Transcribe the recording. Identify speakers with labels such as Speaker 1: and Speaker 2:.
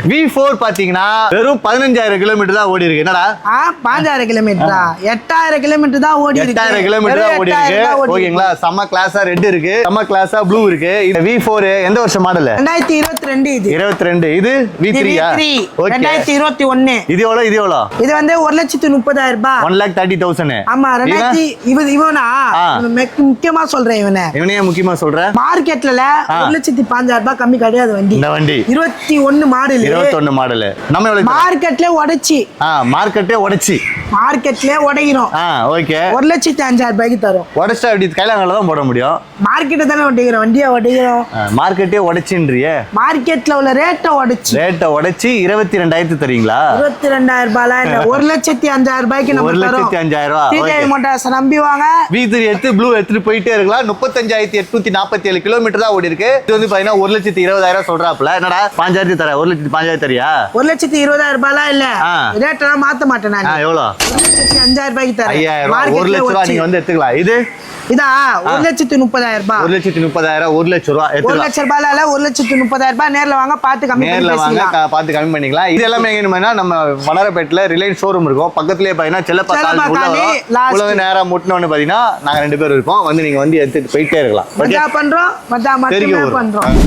Speaker 1: V4 பாத்தீங்கன்னா வெறும் 15000 kilometre தான் ஓடி இருக்கு. என்னடா
Speaker 2: 5000 கிலோமீட்டரா? 8000 கிலோமீட்டர் தான் ஓடி இருக்கு.
Speaker 1: 8000 கிலோமீட்டர் தான் ஓடி இருக்கு. ஓகேங்களா? செம்ம கிளாஸா ரெட் இருக்கு, செம்ம கிளாஸா ப்ளூ இருக்கு. இது V4 எந்த வருஷம் மாடல்?
Speaker 2: 2022. இது
Speaker 1: 22. இது V3 யா? ஓகே.
Speaker 2: 2021.
Speaker 1: இது எவ்வளவு? இது எவ்வளவு?
Speaker 2: இது வந்து 1,30,000 ரூபாய்.
Speaker 1: 1,30,000.
Speaker 2: ஆமா. இவனா முக்கியமா சொல்றேன்.
Speaker 1: இவனையே முக்கியமா சொல்றேன்.
Speaker 2: மார்க்கெட்ல 1,15,000 ரூபாய் கம்மி கிடையாது வண்டி.
Speaker 1: இந்த வண்டி
Speaker 2: 21 மாடல்.
Speaker 1: 21 மாடல். நம்ம எவ்வளவு?
Speaker 2: மார்க்கெட்ல உடைச்சி.
Speaker 1: மார்க்கெட்டே உடைச்சி.
Speaker 2: மார்க்கெட்ல உடைக்கிறோம்.
Speaker 1: ஓகே.
Speaker 2: 1,05,000 ரூபாய்க்கு தரும்.
Speaker 1: உடைச்சா அப்படி கைலாங்கல தான் போட முடியும்.
Speaker 2: மார்க்கெட்டை தானே உடைக்கிறோம், வண்டியை உடைக்கிறோம்.
Speaker 1: மார்க்கெட்டே உடைச்சின்றியே.
Speaker 2: மார்க்கெட்ல உள்ள ரேட்டை உடைச்சி.
Speaker 1: ரேட்டை உடைச்சி 22,000 தரீங்களா?
Speaker 2: 22,000 ரூபாய் இல்ல, 1,05,000 ரூபாய்க்கு நம்ம தரோம்.
Speaker 1: 1,05,000 ரூபாய்.
Speaker 2: டிடிஐ மோட்டார்ஸ் நம்பி வாங்க.
Speaker 1: V3 எடுத்து ப்ளூ எடுத்துட்டு போயிட்டே இருக்கலாம். 35,847 கிலோமீட்டர் தான் ஓடி இருக்கு. இது வந்து பாத்தீங்கன்னா 1,20,000 சொல்றாப்ல. என்னடா 5,000 தர? 1,05,000 தரியா?
Speaker 2: 1,20,000 ரூபாய் இல்ல, ரேட் எல்லாம் மாத்த மாட்டேன் நான்.
Speaker 1: எவ்வளவு?
Speaker 2: 5,000 ரூபாய்க்கு தரேன்.
Speaker 1: 5,000 1 லட்சம் ரூபாய் நீங்க வந்து எடுத்துக்கலாம். இது
Speaker 2: இதா 1,30,000 ரூபாய்.
Speaker 1: 1,30,000 1 லட்சம் ரூபாய்.
Speaker 2: 1 லட்சம் ரூபாய் இல்ல, 1,30,000 ரூபாய். நேர்ல வாங்க, பார்த்து கம்மி பண்ணி பேசிக்கலாம்.
Speaker 1: நேர்ல வாங்க, பார்த்து கம்மி பண்ணிக்கலாம். இது எல்லாமே எங்கன்னா நம்ம வனரப்பேட்ல ரிலையன்ஸ் ஷோரூம் இருக்கும். பக்கத்துலயே பாத்தீங்கன்னா செல்லப்பா உலக நேரா முட்டினோன்னு பாத்தீங்கன்னா நாங்க 2 பேரும் இருப்போம். வந்து நீங்க வந்து எடுத்துட்டு போயிட்டே இருக்கலாம்.
Speaker 2: பண்றோம்.